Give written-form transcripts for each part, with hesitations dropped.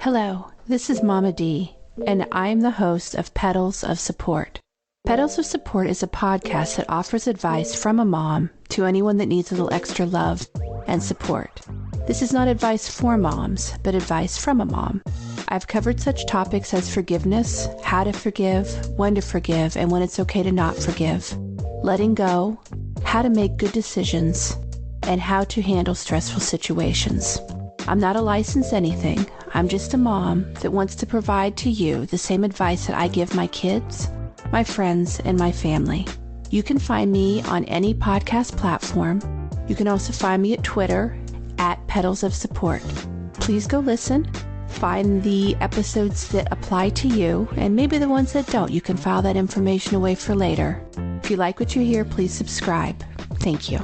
Hello, this is Mama D, and I'm the host of Petals of Support. Petals of Support is a podcast that offers advice from a mom to anyone that needs a little extra love and support. This is not advice for moms, but advice from a mom. I've covered such topics as forgiveness, how to forgive, when to forgive, and when it's okay to not forgive, letting go, how to make good decisions, and how to handle stressful situations. I'm not a licensed anything. I'm just a mom that wants to provide to you the same advice that I give my kids, my friends, and my family. You can find me on any podcast platform. You can also find me at Twitter at Petals of Support. Please go listen, find the episodes that apply to you, and maybe the ones that don't. You can file that information away for later. If you like what you hear, please subscribe. Thank you.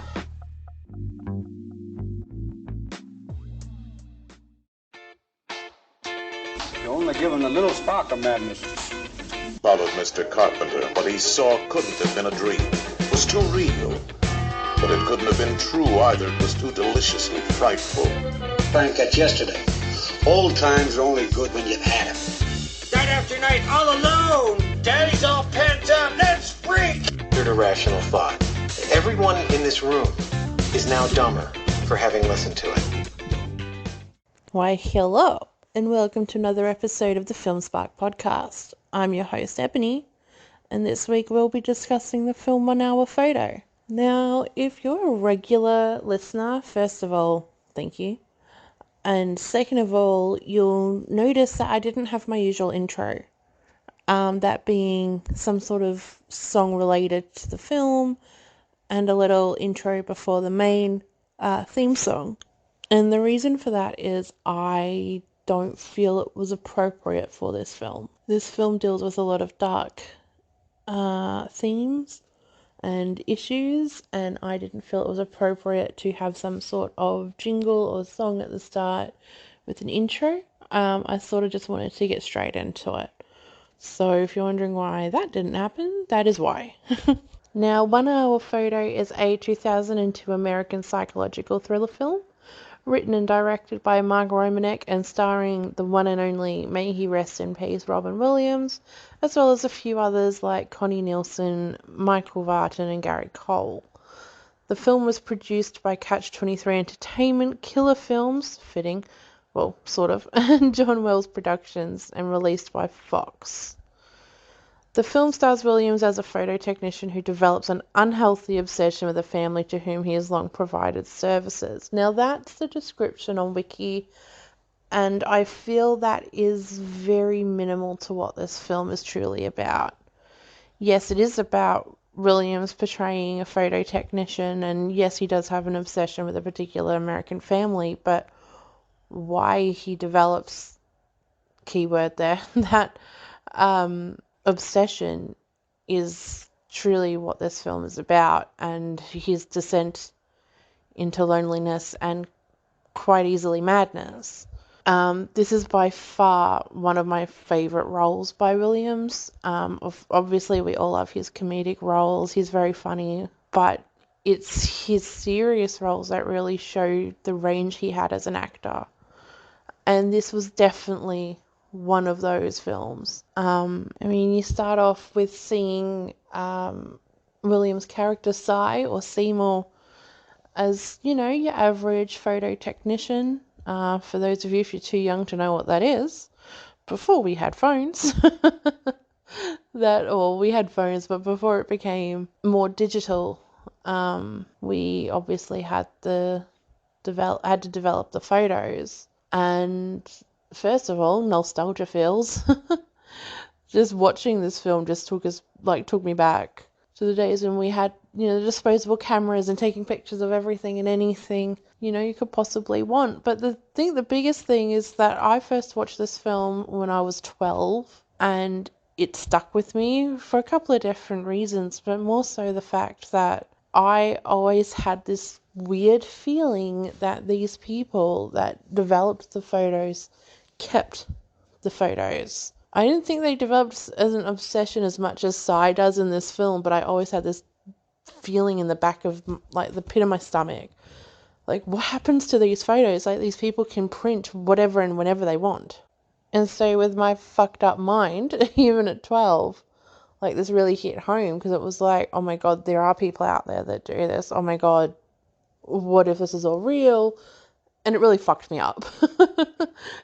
You're only given a little spark of madness. Followed Mr. Carpenter. What he saw couldn't have been a dream. It was too real. But it couldn't have been true either. It was too deliciously frightful. Frank, that's yesterday. Old times are only good when you've had them. Night after night, all alone. Daddy's all pent up. Let's freak. Irrational thought. Everyone in this room is now dumber for having listened to it. Why, hello, and welcome to another episode of the Film Spark podcast. I'm your host, Ebony, and this week we'll be discussing the film 1 Hour Photo. Now, if you're a regular listener, first of all, thank you. And second of all, you'll notice that I didn't have my usual intro. That being some sort of song related to the film and a little intro before the main theme song. And the reason for that is I don't feel it was appropriate for this film. This film deals with a lot of dark themes and issues, and I didn't feel it was appropriate to have some sort of jingle or song at the start with an intro. I sort of just wanted to get straight into it. So if you're wondering why that didn't happen, that is why. Now, 1 Hour Photo is a 2002 American psychological thriller film, written and directed by Mark Romanek and starring the one and only, may he rest in peace, Robin Williams, as well as a few others like Connie Nielsen, Michael Vartan, and Gary Cole. The film was produced by Catch-23 Entertainment, Killer Films, fitting, well, sort of, and John Wells Productions, and released by Fox. The film stars Williams as a photo technician who develops an unhealthy obsession with a family to whom he has long provided services. Now, that's the description on Wiki, and I feel that is very minimal to what this film is truly about. Yes, it is about Williams portraying a photo technician, and yes, he does have an obsession with a particular American family, but why he develops, keyword there, that obsession is truly what this film is about, and his descent into loneliness and quite easily madness. This is by far one of my favorite roles by Williams. Obviously, we all love his comedic roles. He's very funny, but it's his serious roles that really show the range he had as an actor. And this was definitely one of those films. You start off with seeing Williams' character or Seymour as, your average photo technician. For those of you, if you're too young to know what that is, before we had phones, we had phones, but before it became more digital, we obviously had to develop the photos. And first of all, nostalgia feels. Just watching this film just took me back to the days when we had, disposable cameras and taking pictures of everything and anything, you could possibly want. But the biggest thing is that I first watched this film when I was 12, and it stuck with me for a couple of different reasons, but more so the fact that I always had this weird feeling that these people that developed the photos kept the photos. I didn't think they developed as an obsession as much as Cy does in this film, but I always had this feeling in the back of, the pit of my stomach. What happens to these photos? These people can print whatever and whenever they want. And so with my fucked up mind, even at 12, like this really hit home because it was like, oh my God, there are people out there that do this. Oh my God, what if this is all real? And it really fucked me up.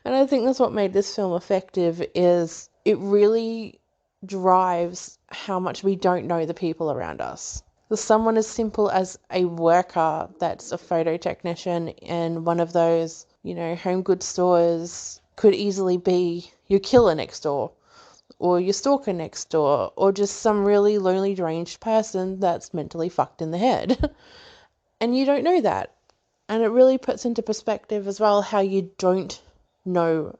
And I think that's what made this film effective, is it really drives how much we don't know the people around us. For someone as simple as a worker that's a photo technician in one of those, home goods stores could easily be your killer next door, or your stalker next door, or just some really lonely, deranged person that's mentally fucked in the head. And you don't know that. And it really puts into perspective as well how you don't know,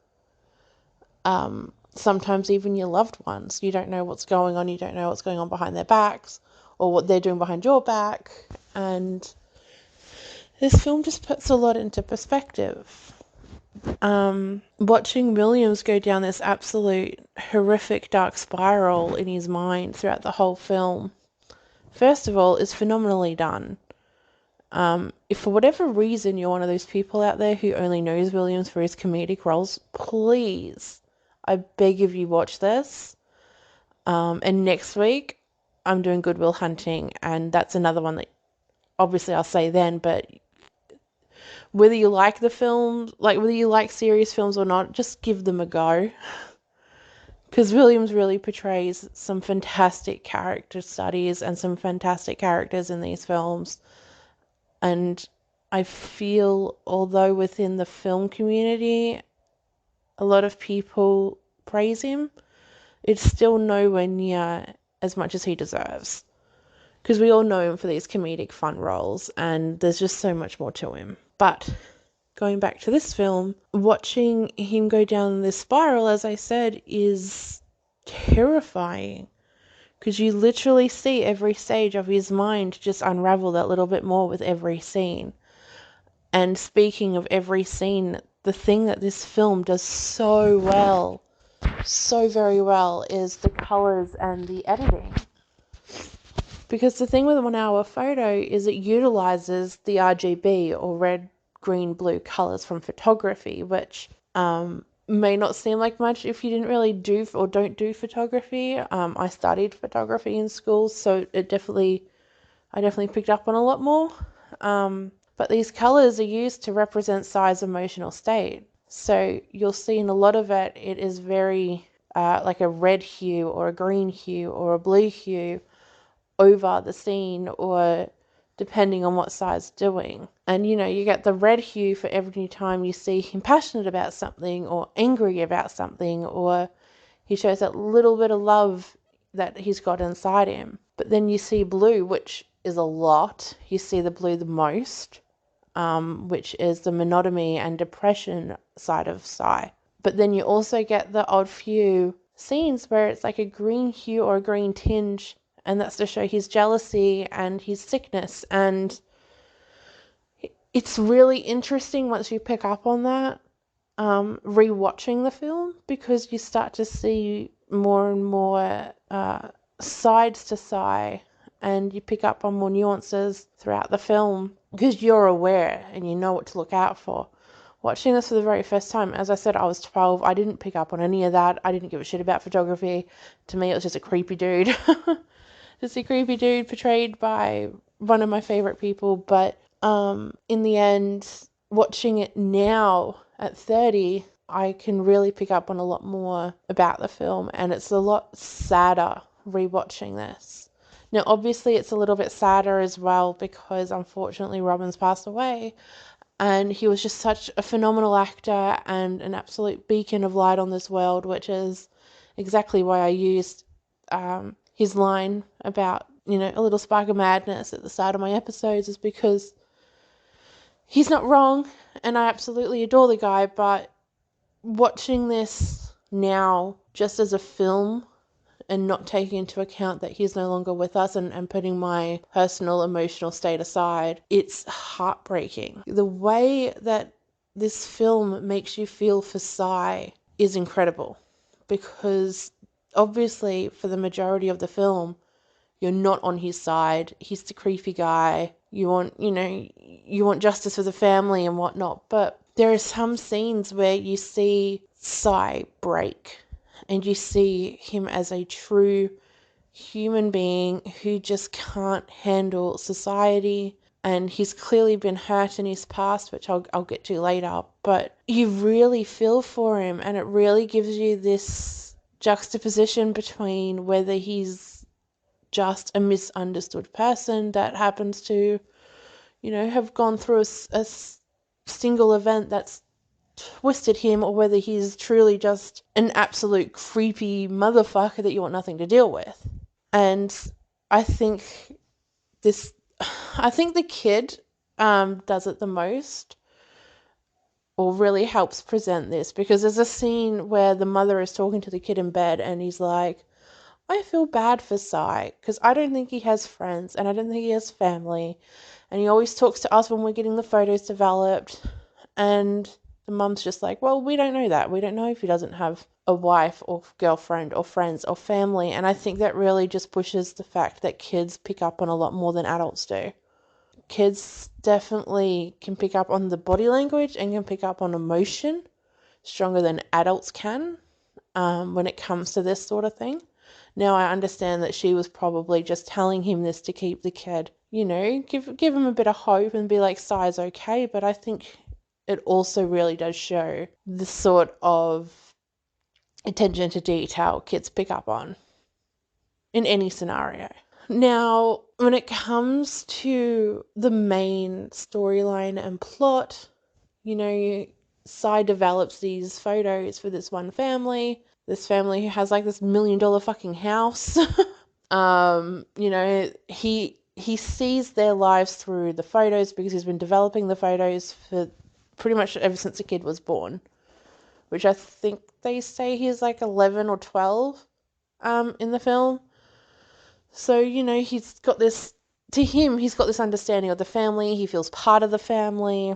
sometimes even your loved ones. You don't know what's going on. You don't know what's going on behind their backs or what they're doing behind your back. And this film just puts a lot into perspective. Watching Williams go down this absolute horrific dark spiral in his mind throughout the whole film, first of all, is phenomenally done. If for whatever reason you're one of those people out there who only knows Williams for his comedic roles, please, I beg of you, watch this. And next week, I'm doing Good Will Hunting, and that's another one that obviously I'll say then, but whether you like the film, whether you like serious films or not, just give them a go. Because Williams really portrays some fantastic character studies and some fantastic characters in these films. And I feel, although within the film community, a lot of people praise him, it's still nowhere near as much as he deserves. Because we all know him for these comedic fun roles, and there's just so much more to him. But going back to this film, watching him go down this spiral, as I said, is terrifying. Because you literally see every stage of his mind just unravel that little bit more with every scene. And speaking of every scene, the thing that this film does so well, so very well, is the colours and the editing. Because the thing with a 1 hour photo is it utilises the RGB, or red, green, blue colours from photography, which may not seem like much if you didn't really do or don't do photography. I studied photography in school, so I definitely picked up on a lot more. But these colours are used to represent size, emotional state. So you'll see in a lot of it, it is very like a red hue or a green hue or a blue hue over the scene, or depending on what side's doing. And you get the red hue for every time you see him passionate about something or angry about something, or he shows that little bit of love that he's got inside him. But then you see blue, which is a lot. You see the blue the most, which is the monotony and depression side of Psy. But then you also get the odd few scenes where it's like a green hue or a green tinge, and that's to show his jealousy and his sickness. And it's really interesting once you pick up on that, rewatching the film, because you start to see more and more sides to Psy, and you pick up on more nuances throughout the film because you're aware and you know what to look out for. Watching this for the very first time, as I said, I was 12. I didn't pick up on any of that. I didn't give a shit about photography. To me, it was just a creepy dude. Just a creepy dude portrayed by one of my favorite people. But in the end, watching it now at 30, I can really pick up on a lot more about the film, and it's a lot sadder rewatching this. Now, obviously, it's a little bit sadder as well because, unfortunately, Robin's passed away, and he was just such a phenomenal actor and an absolute beacon of light on this world, which is exactly why I used his line about, a little spark of madness at the start of my episodes, is because he's not wrong, and I absolutely adore the guy, but watching this now just as a film and not taking into account that he's no longer with us, and putting my personal emotional state aside, it's heartbreaking. The way that this film makes you feel for Psy is incredible, because obviously for the majority of the film, you're not on his side. He's the creepy guy. You want justice for the family and whatnot. But there are some scenes where you see Sai break, and you see him as a true human being who just can't handle society, and he's clearly been hurt in his past, which I'll get to later, but you really feel for him, and it really gives you this juxtaposition between whether he's just a misunderstood person that happens to, have gone through a single event that's twisted him, or whether he's truly just an absolute creepy motherfucker that you want nothing to deal with. And I think the kid does it the most, or really helps present this, because there's a scene where the mother is talking to the kid in bed, and he's like, I feel bad for Sai, because I don't think he has friends, and I don't think he has family, and he always talks to us when we're getting the photos developed. And the mum's just like, well, we don't know that. We don't know if he doesn't have a wife or girlfriend or friends or family. And I think that really just pushes the fact that kids pick up on a lot more than adults do. Kids definitely can pick up on the body language and can pick up on emotion stronger than adults can when it comes to this sort of thing. Now, I understand that she was probably just telling him this to keep the kid, give him a bit of hope and be like, Sai's okay. But I think it also really does show the sort of attention to detail kids pick up on in any scenario. Now, when it comes to the main storyline and plot, Sai develops these photos for this one family, this family who has like this $1 million fucking house. He sees their lives through the photos because he's been developing the photos for pretty much ever since the kid was born, which I think they say he's like 11 or 12 in the film. So, he's got this understanding of the family. He feels part of the family.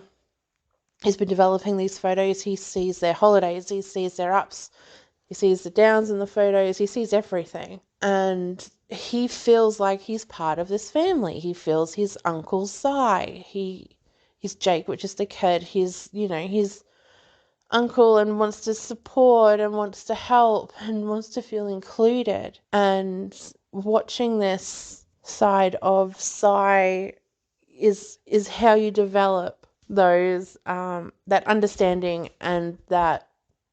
He's been developing these photos. He sees their holidays. He sees their ups. He sees the downs in the photos. He sees everything. And he feels like he's part of this family. He feels his Uncle Sai. He's Jake, which is the kid. He's his uncle, and wants to support and wants to help and wants to feel included. And watching this side of Sai is how you develop those that understanding and that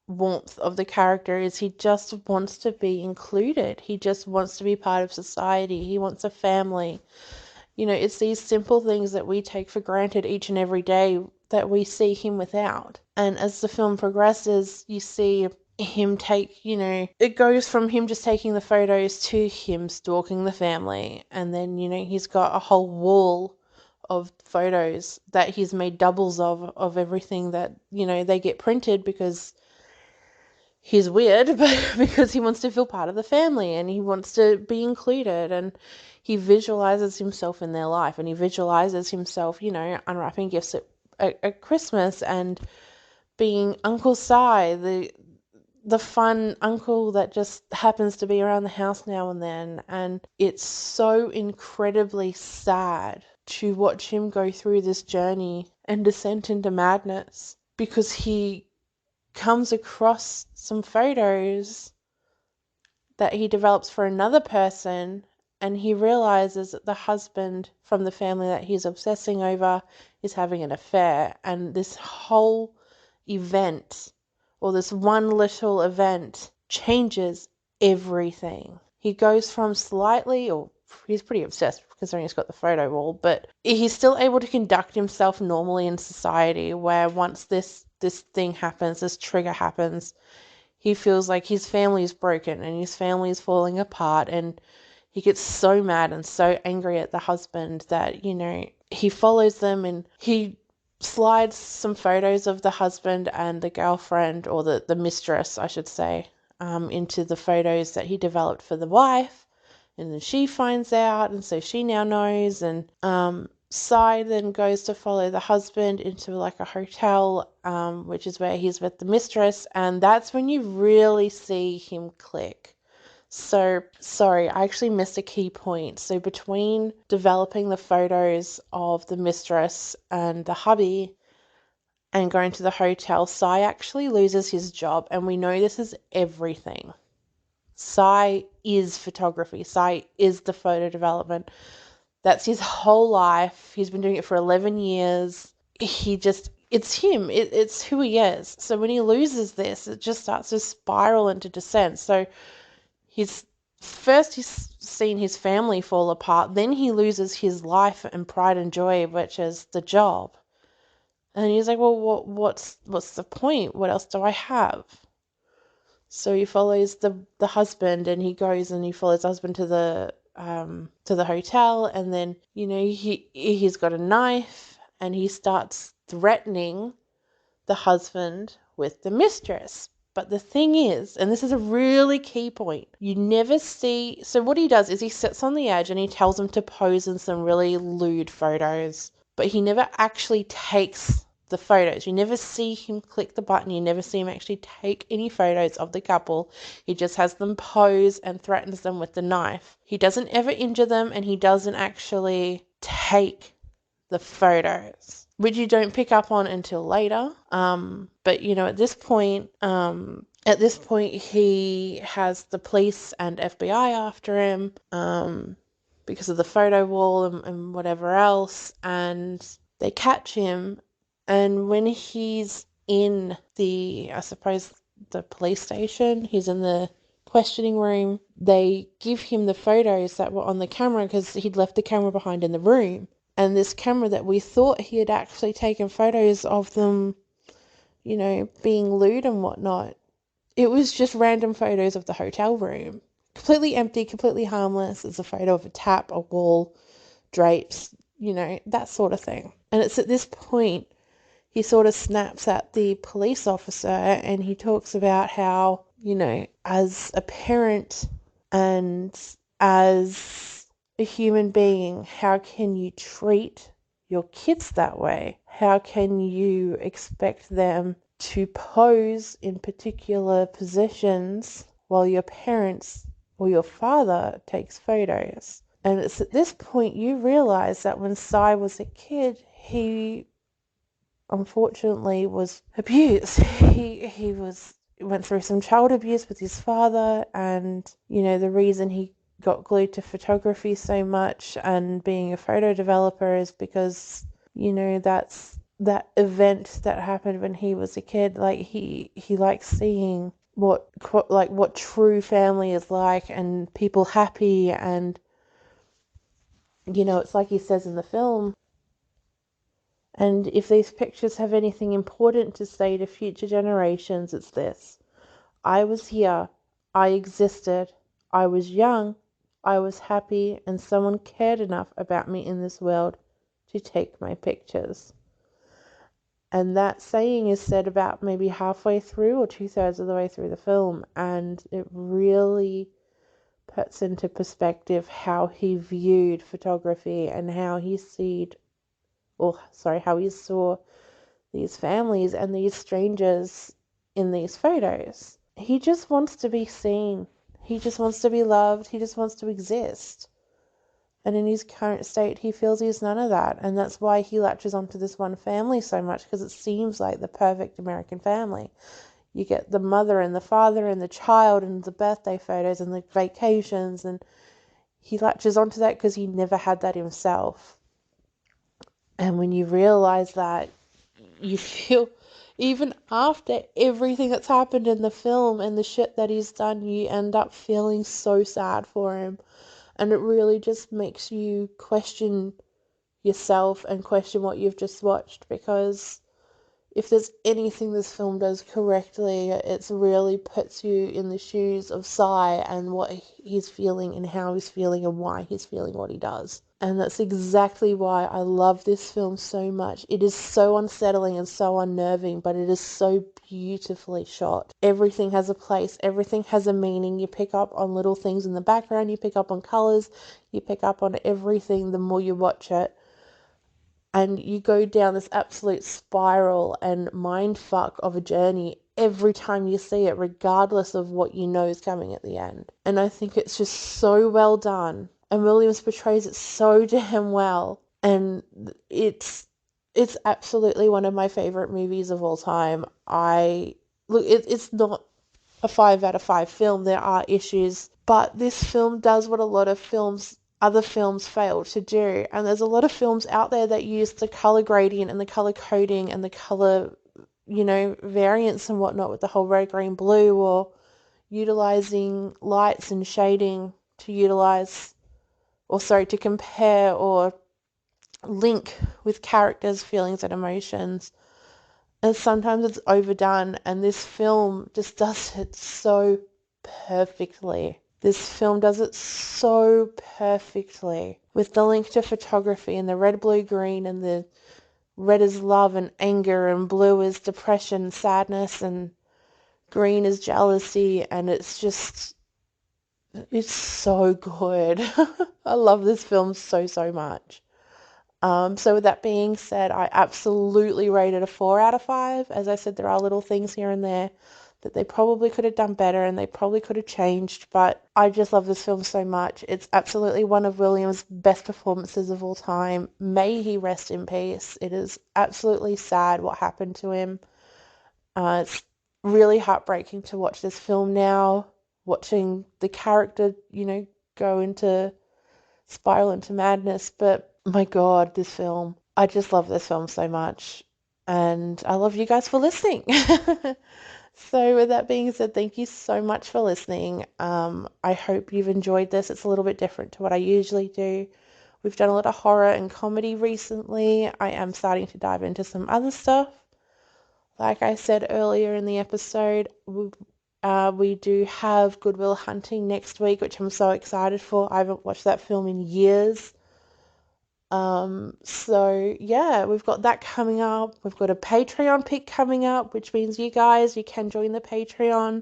warmth of the character. Is he just wants to be included. He just wants to be part of society. He wants a family. It's these simple things that we take for granted each and every day that we see him without. And as the film progresses, you see him take, it goes from him just taking the photos to him stalking the family. And then, he's got a whole wall of photos that he's made doubles of everything that, they get printed because he's weird, but because he wants to feel part of the family and he wants to be included, and he visualizes himself in their life, and he visualizes himself, unwrapping gifts at Christmas and being Uncle Sai, the fun uncle that just happens to be around the house now and then. And it's so incredibly sad to watch him go through this journey and descent into madness, because he comes across some photos that he develops for another person, and he realizes that the husband from the family that he's obsessing over is having an affair. And this whole event, or this one little event, changes everything. He goes from he's pretty obsessed considering he's got the photo wall, but he's still able to conduct himself normally in society, where once this thing happens, this trigger happens, he feels like his family is broken and his family is falling apart, and he gets so mad and so angry at the husband that, he follows them, and he slides some photos of the husband and the girlfriend, or the mistress, I should say, into the photos that he developed for the wife. And then she finds out, and so she now knows, and Sai then goes to follow the husband into like a hotel, which is where he's with the mistress, and that's when you really see him click. So, sorry, I actually missed a key point. So between developing the photos of the mistress and the hubby, and going to the hotel, Cy actually loses his job, and we know this is everything. Cy is photography. Cy is the photo development. That's his whole life. He's been doing it for 11 years. It's him. It's who he is. So when he loses this, it just starts to spiral into descent. So he's seen his family fall apart. Then he loses his life and pride and joy, which is the job. And he's like, well, what's the point? What else do I have? So he follows the husband, and he goes and he follows the husband to the hotel, and then, you know, he's got a knife, and he starts threatening the husband with the mistress. But the thing is, and this is a really key point, you never see, so what he does is he sits on the edge and he tells him to pose in some really lewd photos, but he never actually takes the photos. You never see him click the button. You never see him actually take any photos of the couple. He just has them pose and threatens them with the knife. He doesn't ever injure them, and he doesn't actually take the photos, which you don't pick up on until later. But you know, at this point he has the police and FBI after him, because of the photo wall and whatever else, and they catch him. And when he's in the police station, he's in the questioning room, they give him the photos that were on the camera, because he'd left the camera behind in the room. And this camera that we thought he had actually taken photos of them, you know, being lewd and whatnot, it was just random photos of the hotel room. Completely empty, completely harmless. It's a photo of a tap, a wall, drapes, you know, that sort of thing. And it's at this point he sort of snaps at the police officer, and he talks about how, you know, as a parent and as a human being, how can you treat your kids that way? How can you expect them to pose in particular positions while your parents or your father takes photos? And it's at this point you realize that when Cy was a kid, he unfortunately was abused. He went through some child abuse with his father, and, you know, the reason he got glued to photography so much and being a photo developer is because, you know, that's that event that happened when he was a kid. Like, he likes seeing what true family is like, and people happy, and, you know, it's like he says in the film, and if these pictures have anything important to say to future generations, it's this: I was here, I existed, I was young, I was happy, and someone cared enough about me in this world to take my pictures. And that saying is said about maybe halfway through or 2/3 of the way through the film, and it really puts into perspective how he viewed photography and how he saw these families and these strangers in these photos. He just wants to be seen. He just wants to be loved. He just wants to exist. And in his current state, he feels he's none of that. And that's why he latches onto this one family so much, because it seems like the perfect American family. You get the mother and the father and the child and the birthday photos and the vacations, and he latches onto that because he never had that himself. And when you realize that, you feel, even after everything that's happened in the film and the shit that he's done, you end up feeling so sad for him. And it really just makes you question yourself and question what you've just watched, because if there's anything this film does correctly, it really puts you in the shoes of Cy and what he's feeling and how he's feeling and why he's feeling what he does. And that's exactly why I love this film so much. It is so unsettling and so unnerving, but it is so beautifully shot. Everything has a place. Everything has a meaning. You pick up on little things in the background. You pick up on colours. You pick up on everything the more you watch it. And you go down this absolute spiral and mindfuck of a journey every time you see it, regardless of what you know is coming at the end. And I think it's just so well done. And Williams portrays it so damn well. And it's It's absolutely one of my favorite movies of all time. It's not a 5 out of 5 film. There are issues, but this film does what a lot of other films fail to do. And there's a lot of films out there that use the color gradient and the color coding and the color, variants and whatnot with the whole red, green, blue, or utilizing lights and shading to compare or link with characters' feelings and emotions. And sometimes it's overdone, and this film just does it so perfectly. This film does it so perfectly. With the link to photography and the red, blue, green, and the red is love and anger, and blue is depression, sadness, and green is jealousy, and it's so good. I love this film so, so much. So with that being said, I absolutely rate it a 4 out of 5. As I said, there are little things here and there that they probably could have done better and they probably could have changed, but I just love this film so much. It's absolutely one of Williams' best performances of all time. May he rest in peace. It is absolutely sad what happened to him. It's really heartbreaking to watch this film now, watching the character, spiral into madness, but my God, this film. I just love this film so much. And I love you guys for listening. So with that being said, thank you so much for listening. I hope you've enjoyed this. It's a little bit different to what I usually do. We've done a lot of horror and comedy recently. I am starting to dive into some other stuff. Like I said earlier in the episode, we do have Good Will Hunting next week, which I'm so excited for. I haven't watched that film in years. So yeah, we've got that coming up. We've got a Patreon pick coming up, which means you can join the Patreon.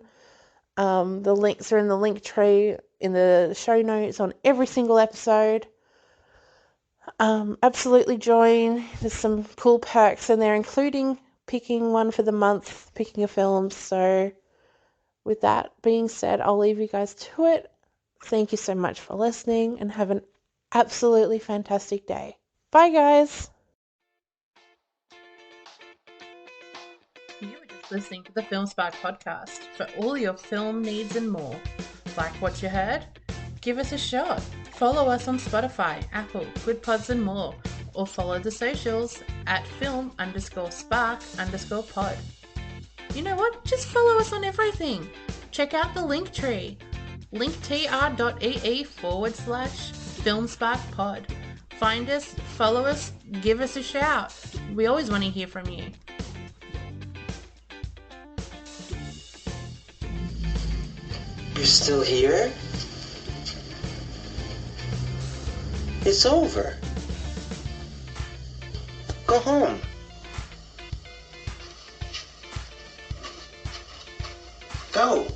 The links are in the link tree in the show notes on every single episode. Absolutely join. There's some cool perks in there, including picking one for the month, picking a film. So with that being said, I'll leave you guys to it. Thank you so much for listening and have an absolutely fantastic day. Bye, guys. You were just listening to the Film Spark podcast. For all your film needs and more. Like what you heard? Give us a shot. Follow us on Spotify, Apple, Good Pods and more. Or follow the socials at film_spark_pod. You know what? Just follow us on everything. Check out the link tree. linktr.ee/filmsparkpod. Find us, follow us, give us a shout. We always want to hear from you. You're still here? It's over. Go home. Go.